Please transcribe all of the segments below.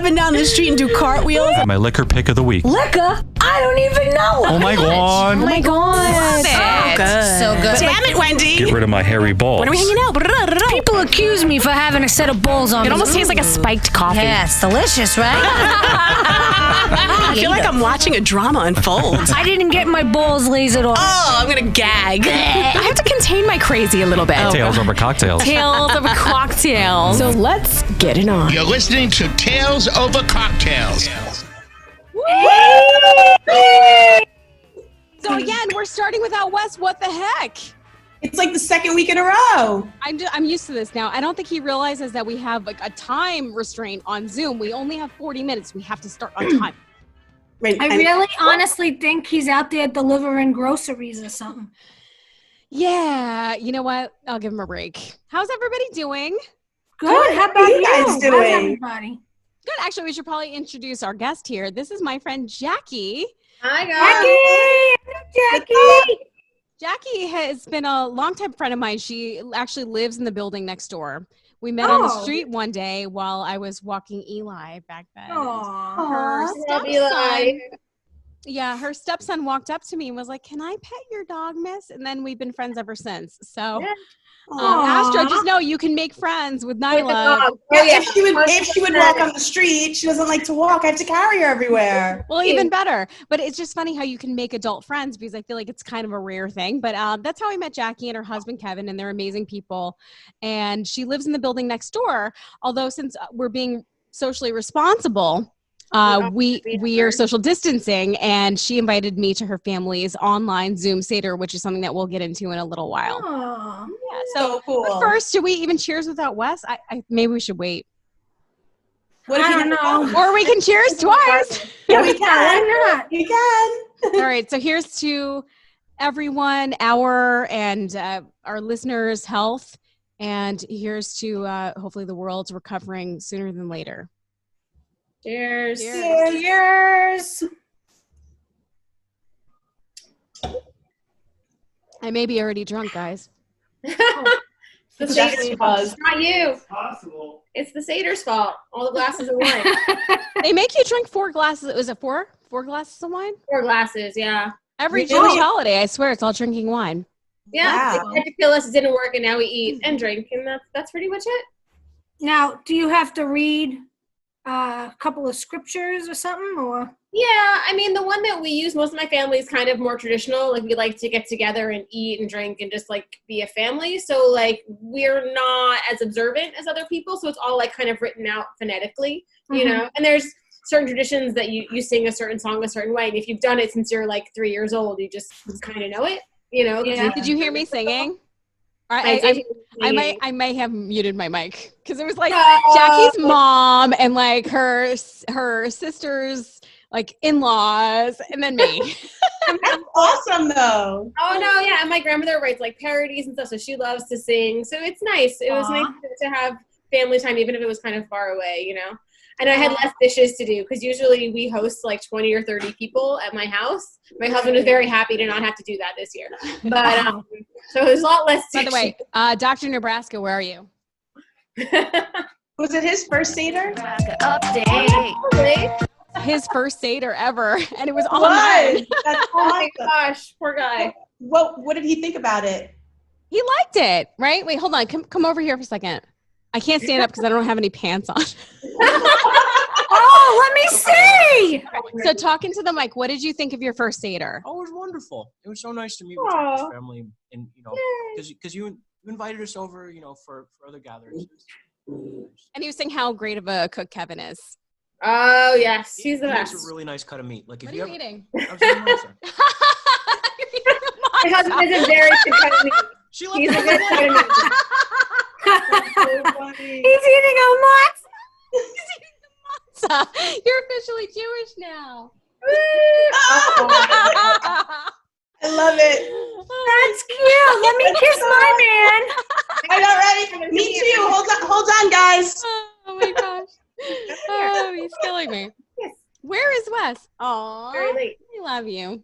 up and down the street and do cartwheels. My liquor pick of the week. Liquor? I don't even know. Oh my god. Oh my god. So good. Damn it, Wendy. Get rid of my hairy balls. When are we hanging out? People accuse me for having a set of balls on me. It almost tastes like a spiked coffee. Yeah, it's delicious, right? I feel like I'm watching a drama unfold. I didn't get my balls lasered off. Oh, I'm gonna gag. I have to contain my crazy a little bit. Tales over cocktails. Tales of a cocktail. So let's get it on. You're listening to Tales Over Cocktails. So again, we're starting without Wes. What the heck? It's like the second week in a row. I'm used to this now. I don't think he realizes that we have like a time restraint on Zoom. We only have 40 minutes. We have to start on time. Right. I really honestly think he's out there delivering groceries or something. Yeah, you know what? I'll give him a break. How's everybody doing? Good. How about you? guys How's doing? everybody? Good. Actually, we should probably introduce our guest here. This is my friend Jackie. Hi, guys. Jackie! Jackie has been a longtime friend of mine. She actually lives in the building next door. We met on the street one day while I was walking Eli back then. Her stepson, her stepson walked up to me and was like, "Can I pet your dog, miss?" And then we've been friends ever since. So, Astro, just know you can make friends with Nyla. If she would walk on the street, she doesn't like to walk. I have to carry her everywhere. Well, even better. But it's just funny how you can make adult friends because I feel like it's kind of a rare thing. But that's how I met Jackie and her husband, Kevin, and they're amazing people. And she lives in the building next door. Although since we're being socially responsible, we are social distancing, and she invited me to her family's online Zoom Seder, which is something that we'll get into in a little while. Yeah, so cool. But first, should we even cheers without Wes? Maybe we should wait. What if you know? Or we can cheers twice. Yeah, we can. Why not? We can. All right, so here's to everyone, our and our listeners' health, and here's to hopefully the world's recovering sooner than later. Cheers. Cheers. I may be already drunk, guys. The Seder's fault. It's not you. It's possible. It's the Seder's fault. All the glasses of wine. They make you drink 4 glasses. Was it 4? 4 glasses of wine? 4 glasses, yeah. Every Jewish holiday, I swear, it's all drinking wine. Yeah, Wow. they tried to kill us. It didn't work, and now we eat and drink, and that's pretty much it. Now, do you have to read a couple of scriptures or something, or? Yeah, I mean, the one that we use, most of my family is kind of more traditional. Like, we like to get together and eat and drink and just, like, be a family. So, like, we're not as observant as other people. So it's all, like, kind of written out phonetically, you know? And there's certain traditions that you sing a certain song a certain way. And if you've done it since you're, like, 3 years old, you just kind of know it, you know? Yeah. Did you hear me singing? I may have muted my mic because it was like Jackie's mom and like her sisters, like in-laws, and then me. That's awesome, though. Oh, no, yeah. And my grandmother writes, like, parodies and stuff, so she loves to sing. So it's nice. It was nice to have family time, even if it was kind of far away, you know? And I had less dishes to do because usually we host like 20 or 30 people at my house. My husband was very happy to not have to do that this year. But so it was a lot less dishes. By the way, Dr. Nebraska, where are you? Was it his first Seder? Probably. His first Seder ever, and it was What? online. That's Oh my awesome. gosh, poor guy. What did he think about it? He liked it, right? Wait, hold on. Come over here for a second. I can't stand up because I don't have any pants on. Oh, let me see. So talking to the mic, what did you think of your first Seder? Oh, it was wonderful. It was so nice to meet with your family, and because you invited us over, for other gatherings. And he was saying how great of a cook Kevin is. Oh yes, he's the He makes best. a really nice cut of meat. Like if What are you eating? I was eating monster. My husband is a very good cut of meat. She looked He's a at good cut of meat. He's eating a lot. You're officially Jewish now. I love it. That's cute. Let me kiss my man. I'm not ready. Me too. Hold on, guys. Oh my gosh. Oh, he's killing me. Yes. Where is Wes? Aw, Very late. I love you.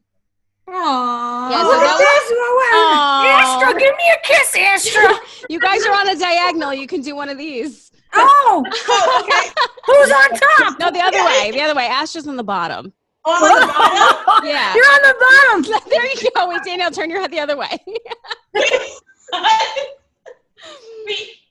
Aww. Yeah, so Look at that this. Aw. Astra, give me a kiss, Astra. You guys are on a diagonal. You can do one of these. Oh. Oh, okay. Who's on top? No, the other way. The other way. Astra's on the bottom. Oh, on the bottom? Yeah. You're on the bottom. There you go. Wait, Danielle, turn your head the other way.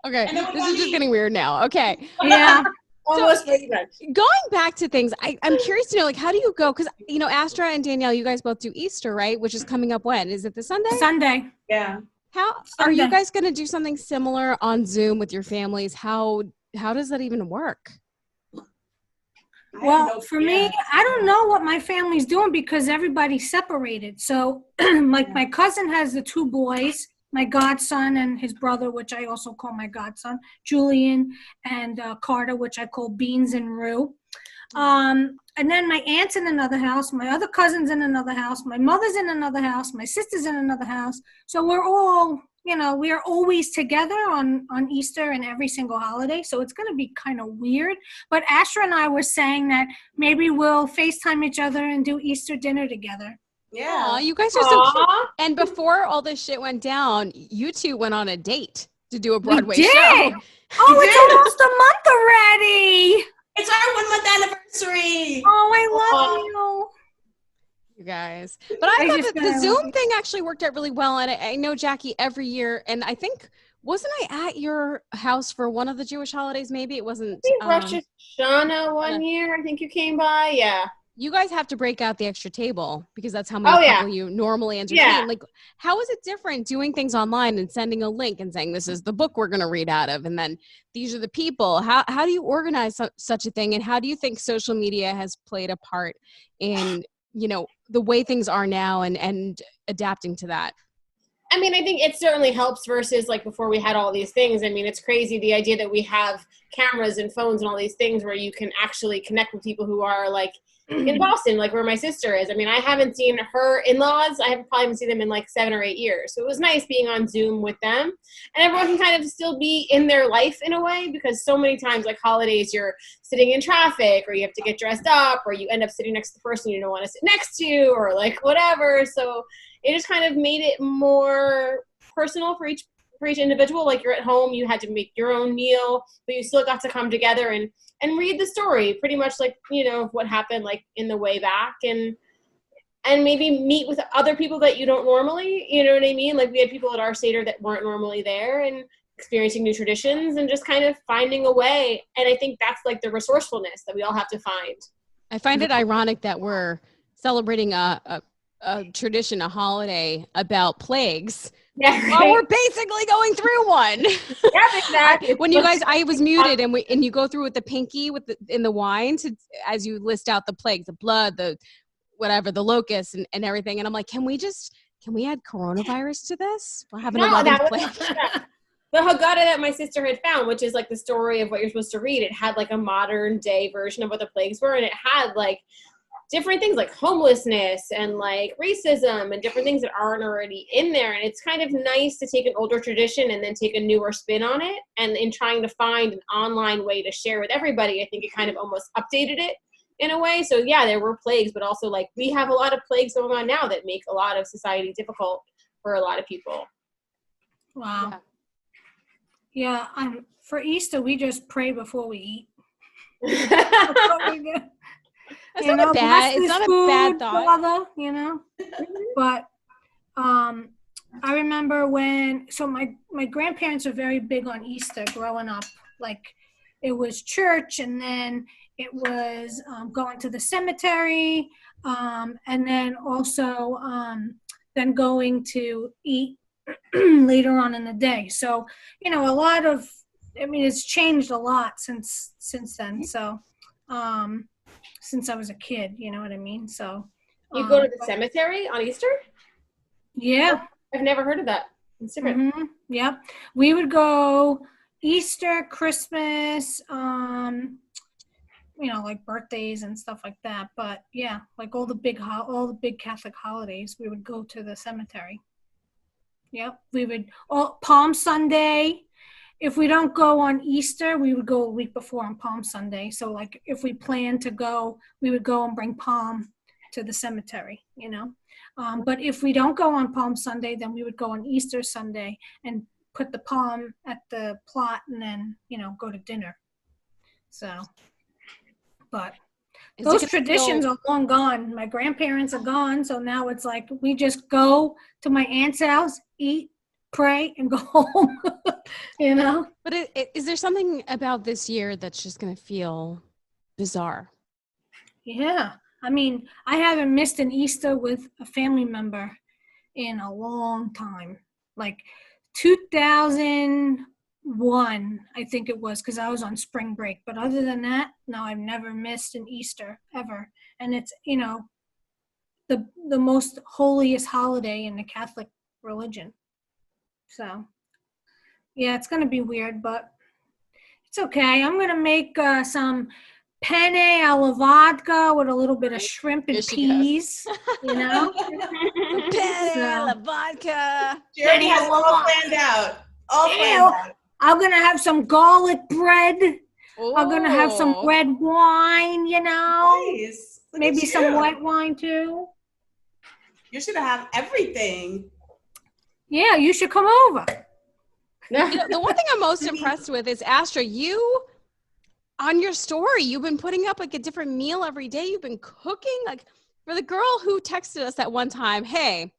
Okay. And then what This about is just me? getting weird now. Okay. Yeah. Almost pretty much. Going back to things, I'm curious to know, like, how do you go? Because, Astra and Danielle, you guys both do Easter, right? Which is coming up when? Is it the Sunday? Sunday. Yeah. How are you Sunday. guys going to do something similar on Zoom with your families? How does that even work? Well, for me, I don't know what my family's doing because everybody's separated. So, like, my cousin has the 2 boys, my godson and his brother, which I also call my godson, Julian, and Carter, which I call Beans and Rue. And then my aunt's in another house, my other cousin's in another house, my mother's in another house, my sister's in another house. So we're all, we are always together on Easter and every single holiday. So it's going to be kind of weird. But Asher and I were saying that maybe we'll FaceTime each other and do Easter dinner together. Yeah. Aw, you guys are so cute. And before all this shit went down, you two went on a date to do a Broadway We did. show. Oh, it's almost a month already. It's our 1-month anniversary. Oh, I love you. You guys. But I I thought just that the gotta- Zoom thing actually worked out really well. And I know, Jackie, every year, and I think, wasn't I at your house for one of the Jewish holidays? Maybe it wasn't. Rosh Hashanah one year, I think you came by. Yeah. You guys have to break out the extra table because that's how many people you normally entertain. Yeah. Like, how is it different doing things online and sending a link and saying, this is the book we're going to read out of, and then these are the people? How do you organize such a thing? And how do you think social media has played a part in, the way things are now and adapting to that? I mean, I think it certainly helps versus like before we had all these things. I mean, it's crazy the idea that we have cameras and phones and all these things where you can actually connect with people who are like in Boston, like where my sister is. I mean, I haven't seen her in-laws. I probably haven't seen them in like 7 or 8 years. So it was nice being on Zoom with them. And everyone can kind of still be in their life in a way, because so many times, like holidays, you're sitting in traffic or you have to get dressed up or you end up sitting next to the person you don't want to sit next to or like whatever. So it just kind of made it more personal for each individual. Like you're at home, you had to make your own meal, but you still got to come together and read the story pretty much like, what happened like in the way back and maybe meet with other people that you don't normally, you know what I mean? Like we had people at our Seder that weren't normally there and experiencing new traditions and just kind of finding a way. And I think that's like the resourcefulness that we all have to find. I find it ironic that we're celebrating a tradition, a holiday about plagues. Yeah, Well, we're basically going through one. Yeah, exactly. When you guys, I was muted, and you go through with the pinky in the wine as you list out the plagues, the blood, the whatever, the locusts, and everything. And I'm like, can we add coronavirus to this? We're having 11 plagues. The Haggadah that my sister had found, which is like the story of what you're supposed to read, it had like a modern day version of what the plagues were, and it had like different things like homelessness and like racism and different things that aren't already in there. And it's kind of nice to take an older tradition and then take a newer spin on it. And in trying to find an online way to share with everybody, I think it kind of almost updated it in a way. So yeah, there were plagues, but also like we have a lot of plagues going on now that make a lot of society difficult for a lot of people. Wow. Yeah. For Easter, we just pray before we eat. That's what we do. That's not bad. It's not a bad thought. Father, but I remember my grandparents were very big on Easter growing up. Like it was church, and then it was going to the cemetery, and then also then going to eat later on in the day. So it's changed a lot since then. So since I was a kid, you know what I mean? So you go to the cemetery on Easter? Yeah. I've never heard of that. It's different. Mm-hmm. Yep. We would go Easter, Christmas, like birthdays and stuff like that. But yeah, like all the big Catholic holidays, we would go to the cemetery. Yep. We would Palm Sunday. If we don't go on Easter, we would go a week before on Palm Sunday. So like if we plan to go, we would go and bring Palm to the cemetery, But if we don't go on Palm Sunday, then we would go on Easter Sunday and put the palm at the plot and then, go to dinner. So But Is it those gonna traditions feel- are long gone. My grandparents are gone, so now it's like we just go to my aunt's house, eat, pray, and go home. You know? But is there something about this year that's just going to feel bizarre? Yeah. I mean, I haven't missed an Easter with a family member in a long time. Like 2001, I think it was, because I was on spring break. But other than that, no, I've never missed an Easter ever. And it's, the most holiest holiday in the Catholic religion. So, yeah, it's going to be weird, but it's okay. I'm going to make some penne alla vodka with a little bit of shrimp and Here she peas, So, vodka. She already has it all planned out. All planned out. I'm going to have some garlic bread. I'm going to have some Ooh. red wine, Nice. Look maybe at some you. white wine too. You should have everything. Yeah, you should come over. The one thing I'm most impressed with is Astra, you on your story, you've been putting up like a different meal every day. You've been cooking. Like for the girl who texted us at one time, hey,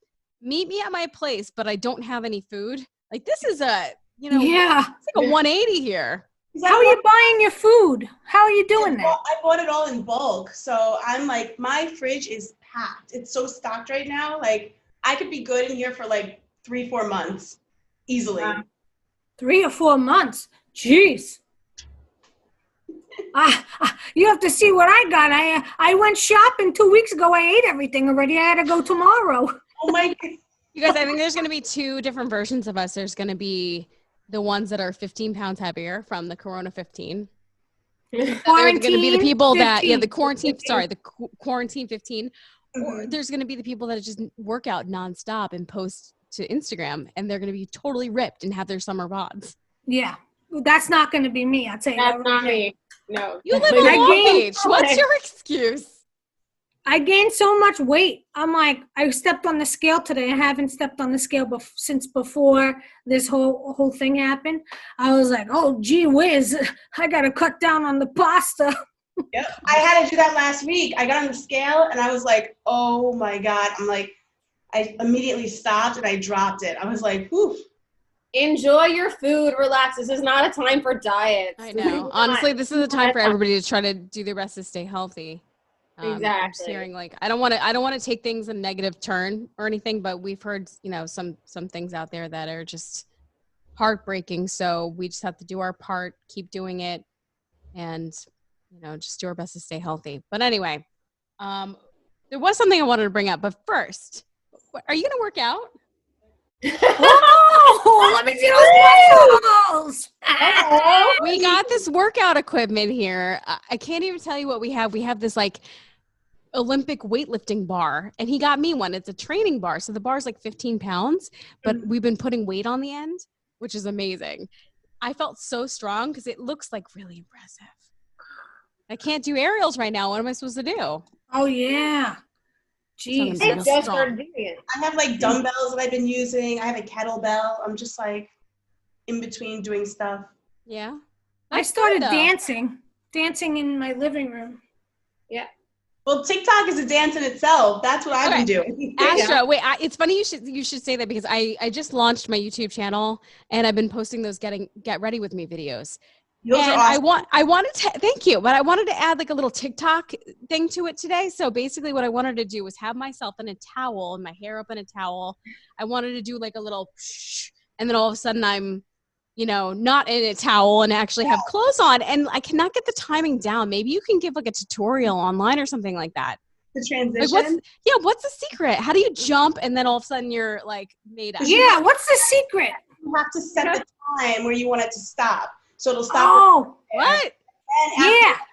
meet me at my place, but I don't have any food. Like this is Yeah. it's like a 180 here. How are you buying your food? How are you doing that? I bought it all in bulk. So I'm like, my fridge is packed. It's so stocked right now. Like I could be good in here for like 3-4 months easily. 3 or 4 months. Jeez. You have to see what I got. I went shopping 2 weeks ago. I ate everything already. I had to go tomorrow. Oh my God. You guys, I think there's going to be two different versions of us. There's going to be the ones that are 15 pounds heavier from the Corona 15. There's going to be the people that, the quarantine 15. Or there's going to be the people that just work out nonstop and post to Instagram, and they're going to be totally ripped and have their summer bods. Yeah. That's not going to be me. I'll tell you That's that not right me. No. You live in I Long gained- Beach. What's your excuse? I gained so much weight. I'm like, I stepped on the scale today. I haven't stepped on the scale since before this whole thing happened. I was like, oh, gee whiz, I got to cut down on the pasta. Yep. I had to do that last week. I got on the scale and I was like, oh my God. I'm like, I immediately stopped and I dropped it. I was like, whew. Enjoy your food. Relax. This is not a time for diets. I know. Honestly, this is a time for everybody to try to do their best to stay healthy. I'm just Exactly. hearing like I don't want to take things a negative turn or anything, but we've heard some things out there that are just heartbreaking. So we just have to do our part, keep doing it, and just do our best to stay healthy. But anyway, there was something I wanted to bring up, but first, are you going to work out? Oh, let me see those muscles. We got this workout equipment here. I can't even tell you what we have. We have this like Olympic weightlifting bar, and he got me one. It's a training bar. So the bar is like 15 pounds, but we've been putting weight on the end, which is amazing. I felt so strong because it looks like really impressive. I can't do aerials right now. What am I supposed to do? Oh, yeah. Jeez. I That's just strong. started doing it. I have like dumbbells that I've been using. I have a kettlebell. I'm just like in between doing stuff. Yeah. I That's started good, though. dancing in my living room. Well, TikTok is a dance in itself. That's what I've been doing. Astra, wait, it's funny you should say that because I just launched my YouTube channel and I've been posting those get ready with me videos. Those are And awesome. I wanted to thank you, but I wanted to add like a little TikTok thing to it today. So basically what I wanted to do was have myself in a towel and my hair up in a towel. I wanted to do like a little psh, and then all of a sudden I'm not in a towel and actually have clothes on, and I cannot get the timing down. Maybe you can give like a tutorial online or something like that. The transition. Like what's the secret? How do you jump and then all of a sudden you're like made up? Yeah, what's the secret? You have to set the time where you want it to stop. So it'll stop. Oh, What? And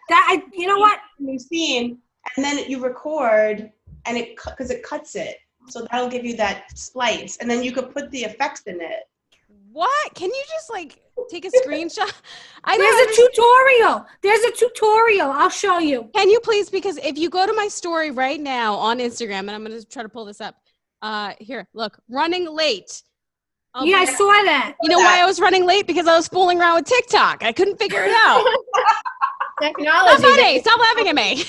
yeah. You know what? New scene, and then you record, and because it cuts it, so that'll give you that splice, and then you could put the effects in it. What? Can you just like take a screenshot? There's a tutorial. I'll show you. Can you please? Because if you go to my story right now on Instagram, and I'm going to try to pull this up. Here, look, running late. I saw that. You know why I was running late? Because I was fooling around with TikTok. I couldn't figure it out. Technology. Not funny. baby. Stop laughing at me.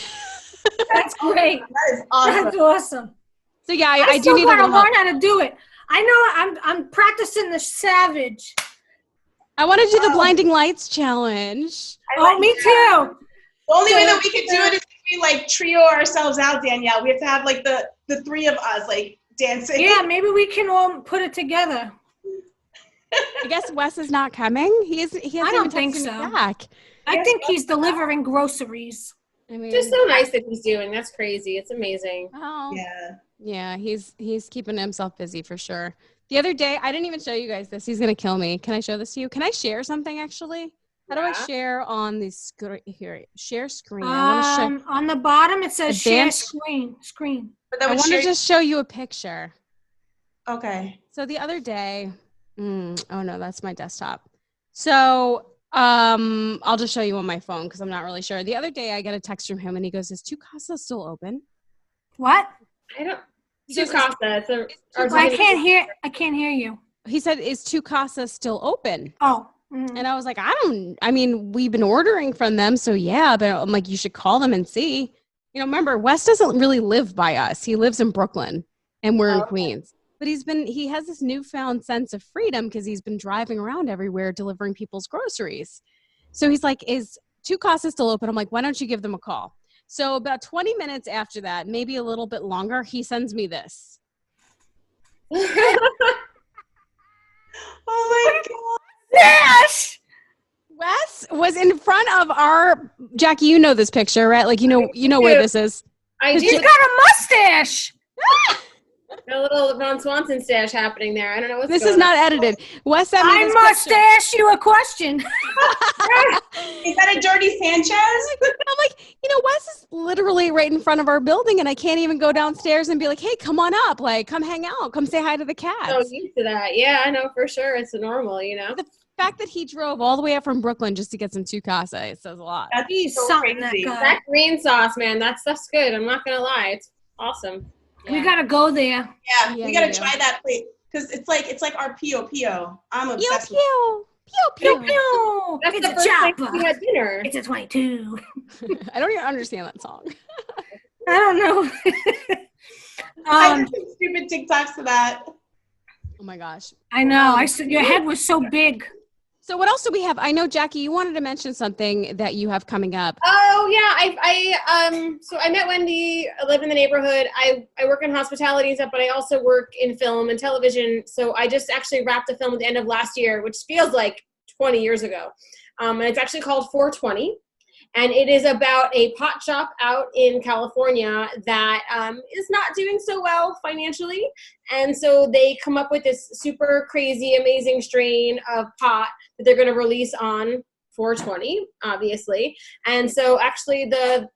That's great. That is awesome. That's awesome. So yeah, I I do still need a gotta little help. learn how to do it. I know I'm practicing the savage. I want to do the blinding lights challenge. Oh, me too. The only way that we could do it is if we like trio ourselves out, Danielle. We have to have like the three of us like dancing. Yeah, maybe we can all put it together. I guess Wes is not coming. He hasn't I don't even think texted me so. back. I think he's delivering groceries. I mean, Just so nice that he's doing. That's crazy. It's amazing. oh, Yeah. yeah, he's keeping himself busy for sure. The other day, I didn't even show you guys this. He's gonna kill me. Can I show this to you? Can I share something actually? How do I share on the screen? Here, share screen. I want to show. On the bottom it says Advanced- share screen. But that I would want to share- just show you a picture. Okay. So the other day, oh no, that's my desktop. So I'll just show you on my phone because I'm not really sure. The other day, I got a text from him and he goes, "Is Two Casa still open?" What? I don't. He Two goes, Casa. I can't hear you. He said, "Is Two Casa still open?" Oh. And I was like, I mean, we've been ordering from them, so yeah, but I'm like, you should call them and see. You know, remember, Wes doesn't really live by us. He lives in Brooklyn and we're in Queens. But he has this newfound sense of freedom because he's been driving around everywhere delivering people's groceries. So he's like, "Is Two Casa still open?" I'm like, "Why don't you give them a call?" So about 20 minutes after that, maybe a little bit longer, he sends me this. Oh my god. Yes. Wes was in front of our Jackie. You know this picture, right? Like you know where this is. I He's do. got a mustache. A little Ron Swanson stash happening there. I don't know what's This going is not edited. Wes sent me I this must picture. ask you a question. Is that a dirty Sanchez? I'm like, Wes is literally right in front of our building, and I can't even go downstairs and be like, "Hey, come on up, like, come hang out, come say hi to the cats." So used to that. Yeah, I know for sure. It's normal, The fact that he drove all the way up from Brooklyn just to get some Two Casa, it says a lot. That's He's so something, that crazy. guy. That green sauce, man, that stuff's good. I'm not gonna lie. It's awesome. We gotta go there. Yeah, Yeah, we gotta you do. try that plate because it's like our Pio. I'm Pew obsessed with pew Pew pew pew. pew. That's It's the a first time chopper. we had dinner. It's a 22. I don't even understand that song. I don't know. I did some stupid TikToks to that. Oh my gosh. I know. I said your head was so big. So what else do we have? I know, Jackie, you wanted to mention something that you have coming up. Oh yeah, so I met Wendy. I live in the neighborhood. I work in hospitality and stuff, but I also work in film and television. So I just actually wrapped a film at the end of last year, which feels like 20 years ago. And it's actually called 420. And it is about a pot shop out in California that is not doing so well financially. And so they come up with this super crazy, amazing strain of pot that they're going to release on 420, obviously. And so actually the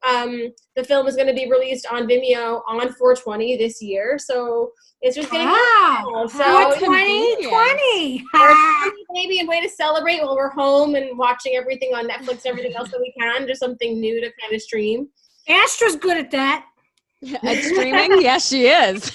film is going to be released on Vimeo on 420 this year. So it's just getting Wow. so 2020. maybe a way to celebrate while we're home and watching everything on Netflix and everything else that we can. Just something new to kind of stream. Astra's good at that. At streaming? Yes, she is.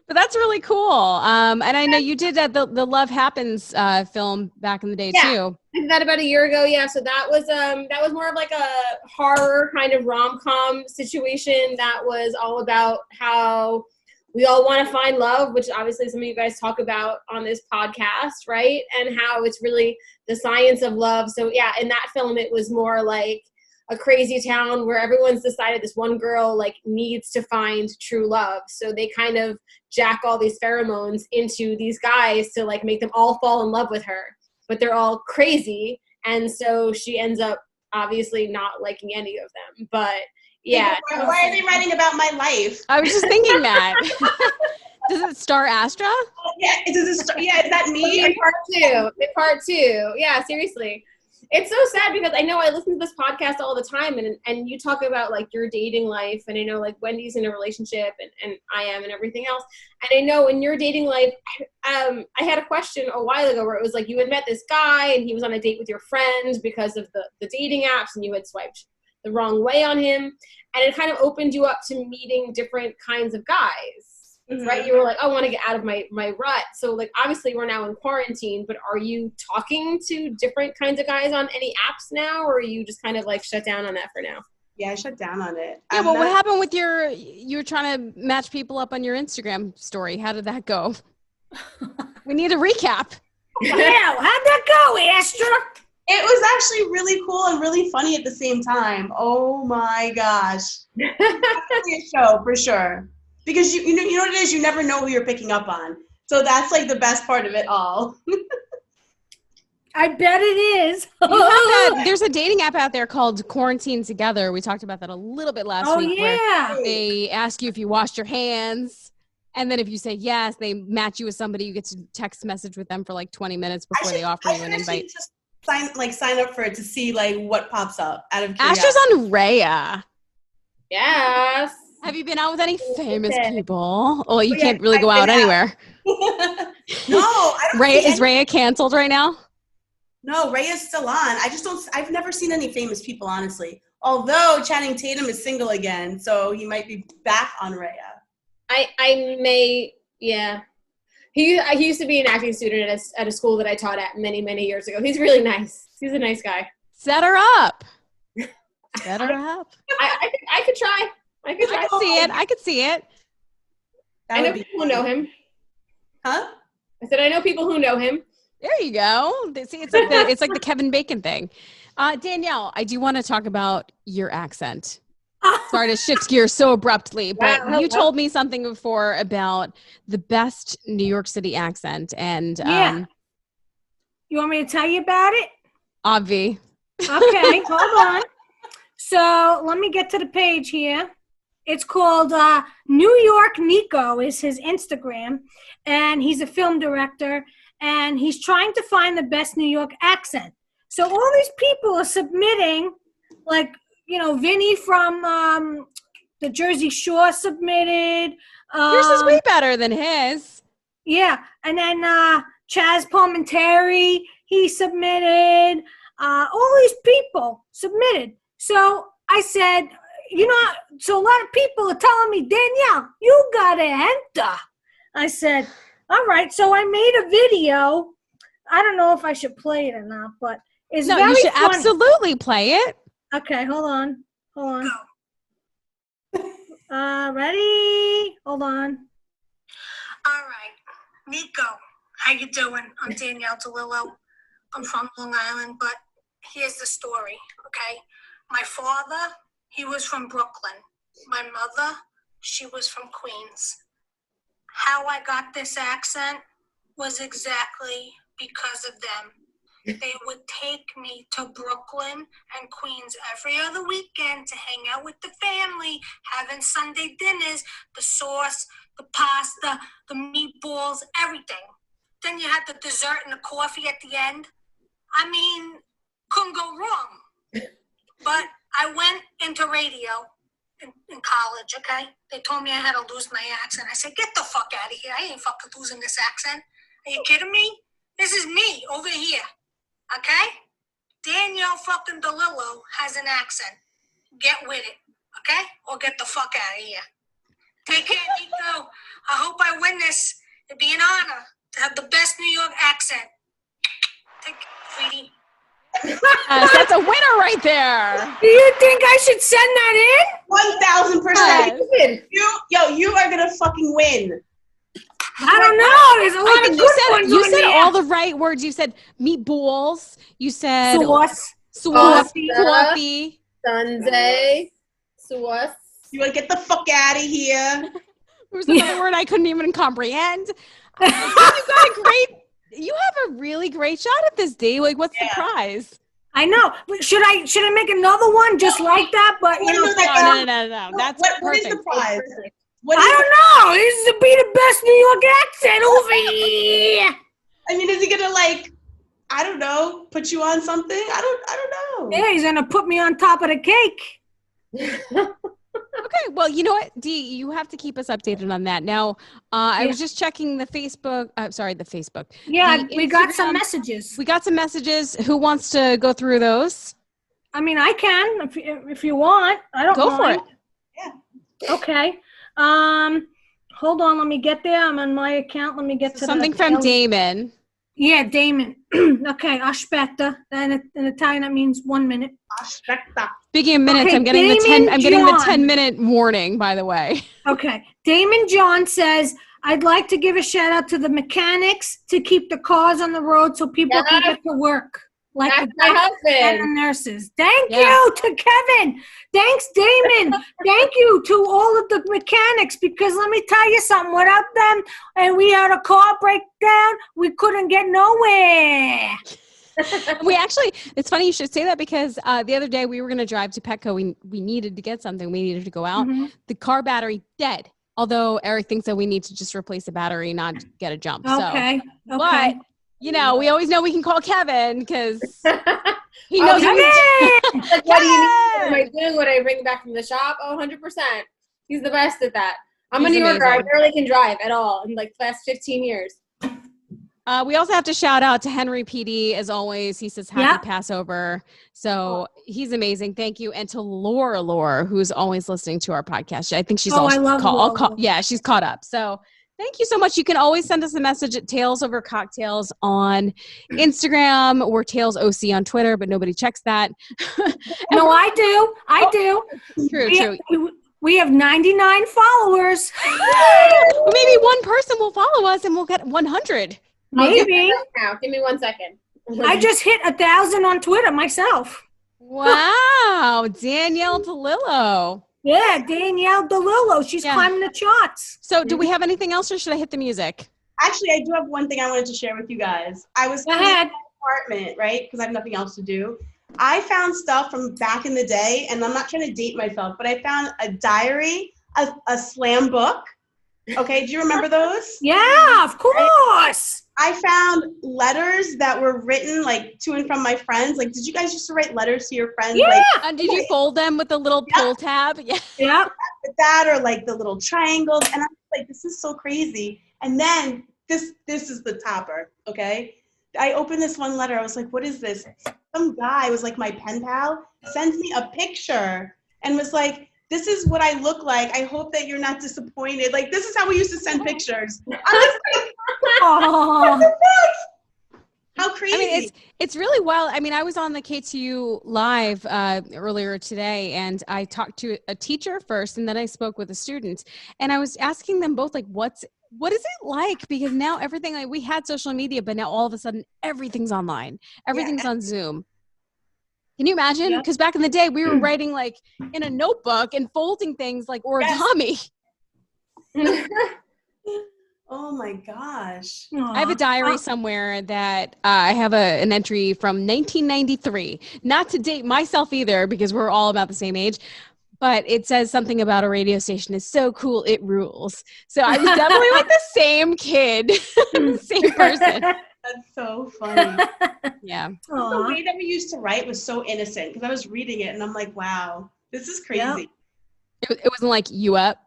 But that's really cool. And I know you did the Love Happens film back in the day too. I did that about a year ago. Yeah, so that was more of like a horror kind of rom-com situation that was all about how we all want to find love, which obviously some of you guys talk about on this podcast, right? And how it's really the science of love. So yeah, in that film, it was more like a crazy town where everyone's decided this one girl like needs to find true love. So they kind of jack all these pheromones into these guys to like make them all fall in love with her, but they're all crazy. And so she ends up obviously not liking any of them, but yeah. Why are they writing about my life? I was just thinking that. Does it star Astra? Yeah, is that me? In part two. Yeah, seriously. It's so sad because I know I listen to this podcast all the time and you talk about like your dating life, and I know like Wendy's in a relationship and I am and everything else. And I know in your dating life, I had a question a while ago where it was like you had met this guy and he was on a date with your friend because of the dating apps and you had swiped the wrong way on him. And it kind of opened you up to meeting different kinds of guys. right? You were like, I want to get out of my rut. So like, obviously we're now in quarantine, but are you talking to different kinds of guys on any apps now, or are you just kind of like shut down on that for now? Yeah, I shut down on it. Yeah, well, what happened with you were trying to match people up on your Instagram story? How did that go? We need a recap. Yeah, how'd that go, Astra? It was actually really cool and really funny at the same time. Oh my gosh. Definitely a show for sure. Because you know what it is? You never know who you're picking up on. So that's like the best part of it all. I bet it is. There's a dating app out there called Quarantine Together. We talked about that a little bit last week. Yeah. Where they ask you if you washed your hands. And then if you say yes, they match you with somebody. You get to text message with them for like 20 minutes before they offer you an invite. Just sign up for it to see like what pops up out of curiosity. Astra's on Raya. Yes. Have you been out with any famous people? Well, you can't really go out anywhere. No, I don't. Is Raya canceled right now? No, Raya's still on. I've never seen any famous people, honestly. Although Channing Tatum is single again, so he might be back on Raya. I may, yeah. He used to be an acting student at a school that I taught at many, many years ago. He's really nice. He's a nice guy. Set her up. Set her up. I could try. I could see it. I know people who know him. Huh? I said I know people who know him. There you go. See, it's like the Kevin Bacon thing. Danielle, I do want to talk about your accent. Sorry to shift gears so abruptly, but you told me something before about the best New York City accent, and you want me to tell you about it? Obvi. Okay, hold on. So let me get to the page here. It's called New York Nico is his Instagram, and he's a film director, and he's trying to find the best New York accent. So all these people are submitting, like, you know, Vinny from the Jersey Shore submitted. Yours is way better than his. Yeah, and then Chaz Palminteri, he submitted. All these people submitted. So I said, you know, so a lot of people are telling me, Danielle, you gotta enter. I said, all right. So I made a video. I don't know if I should play it or not, but it's very you should funny. absolutely play it. Okay, hold on. Ready? Hold on. All right, Nico, how you doing? I'm Danielle DeLillo. I'm from Long Island, but here's the story, okay? My father, he was from Brooklyn. My mother, she was from Queens. How I got this accent was exactly because of them. They would take me to Brooklyn and Queens every other weekend to hang out with the family, having Sunday dinners, the sauce, the pasta, the meatballs, everything. Then you had the dessert and the coffee at the end. I mean, couldn't go wrong. But I went into radio in college, okay? They told me I had to lose my accent. I said, get the fuck out of here. I ain't fucking losing this accent. Are you kidding me? This is me over here, okay? Danielle fucking DeLillo has an accent. Get with it, okay? Or get the fuck out of here. Take care, Nico. I hope I win this. It'd be an honor to have the best New York accent. Take care, sweetie. That's a winner right there. Do you think I should send that in? 1,000%. You are gonna fucking win. I don't know. There's a lot of good ones. You said all the right words. You said meatballs. You said sauce, coffee, Sunday, sauce. You want to get the fuck out of here? There was another word I couldn't even comprehend. You have a really great shot at this, D. Like, what's the prize? I know. Should I make another one just like that? But you know, no. That's what perfect. is the prize? I don't know. This is to be the best New York accent over here. I mean, is he gonna I don't know, put you on something? I don't know. Yeah, he's gonna put me on top of the cake. Okay, well, you know what, Dee, you have to keep us updated on that. Now, I was just checking the Facebook. The Facebook. Yeah, we got some messages. We got some messages. Who wants to go through those? I mean, I can if you want. I don't go mind. for it. Yeah. Okay. Hold on, let me get there. I'm on my account. Let me get to Something the from Damon. Yeah, Damon. Okay, aspetta. And in Italian, that means 1 minute. Aspetta. Speaking of minutes, Okay, I'm getting Damon I'm getting the John. 10-minute warning, by the way. Okay, Damon John says, I'd like to give a shout out to the mechanics to keep the cars on the road so people can get to work. Like That's the my doctors and the husband. nurses. Thank Yeah. you to Kevin. Thanks, Damon. Thank you to all of the mechanics, because let me tell you something. Without them, and we had a car breakdown, we couldn't get nowhere. It's funny you should say that, because the other day we were going to drive to Petco. We needed to get something. We needed to go out. Mm-hmm. The car battery dead. Although Eric thinks that we need to just replace the battery, not get a jump. Okay. So, but we always know we can call Kevin because he knows Kevin! Like, what do you need? What am I doing? What I bring back from the shop? Oh, 100%. He's the best at that. I'm a He's New Yorker. I amazing. barely can drive at all in like the last 15 years. We also have to shout out to Henry PD, as always. He says happy Passover. So he's amazing. Thank you. And to Laura, who's always listening to our podcast. I think she's I love Laura. Yeah, she's caught up. So thank you so much. You can always send us a message at Tales Over Cocktails on Instagram or Tales OC on Twitter, but nobody checks that. No, I do. I do. True. We have 99 followers. Well, maybe one person will follow us and we'll get 100. Maybe. Now, give me 1 second. I just hit 1,000 on Twitter myself. Wow. Danielle DeLillo. Yeah, Danielle DeLillo. She's climbing the charts. So do we have anything else, or should I hit the music? Actually, I do have one thing I wanted to share with you guys. I was cleaning my apartment, right? Because I have nothing else to do. I found stuff from back in the day, and I'm not trying to date myself, but I found a diary, a slam book. Okay, do you remember those? Yeah, of course. I found letters that were written like to and from my friends. Like, did you guys used to write letters to your friends? Yeah. Like, Did you fold them with the little pull tab? Yeah. Yeah. That, or like the little triangles. And I'm like, this is so crazy. And then this is the topper. Okay. I opened this one letter. I was like, what is this? Some guy was like my pen pal, sends me a picture and was like, this is what I look like. I hope that you're not disappointed. Like, this is how we used to send pictures. I was like, what the fuck? How crazy. I mean, it's really wild. I mean, I was on the KTU live earlier today, and I talked to a teacher first, and then I spoke with a student, and I was asking them both, like, what is it like? Because now everything, like, we had social media, but now all of a sudden everything's online. Everything's on Zoom. Can you imagine? Because back in the day, we were writing like in a notebook and folding things like origami. Oh my gosh. I have a diary somewhere that I have an entry from 1993. Not to date myself either, because we're all about the same age. But it says something about a radio station is so cool, it rules. So I was definitely like the same kid, the same person. That's so funny. Yeah. The way that we used to write was so innocent, because I was reading it and I'm like, wow, this is crazy. It wasn't like you up.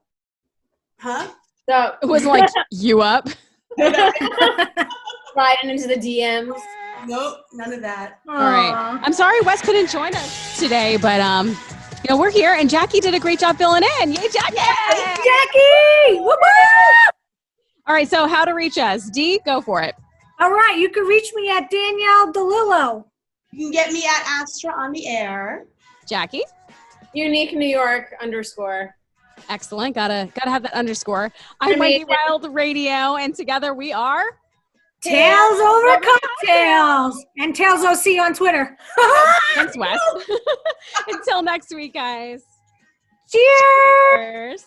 Huh? So It wasn't like you up. sliding into the DMs. Nope, none of that. All right. I'm sorry Wes couldn't join us today, but we're here, and Jackie did a great job filling in. Yay, Jackie! Jackie! Woo-hoo! All right, so how to reach us? D, go for it. All right, you can reach me at Danielle DeLillo. You can get me at Astra on the air. Jackie? Unique New York _ Excellent. Gotta have that underscore. I'm Wendy Wild Radio, and together we are Tales Over Cocktails and Tales OC on Twitter. Thanks, Wes. Until next week, guys. Cheers! Cheers.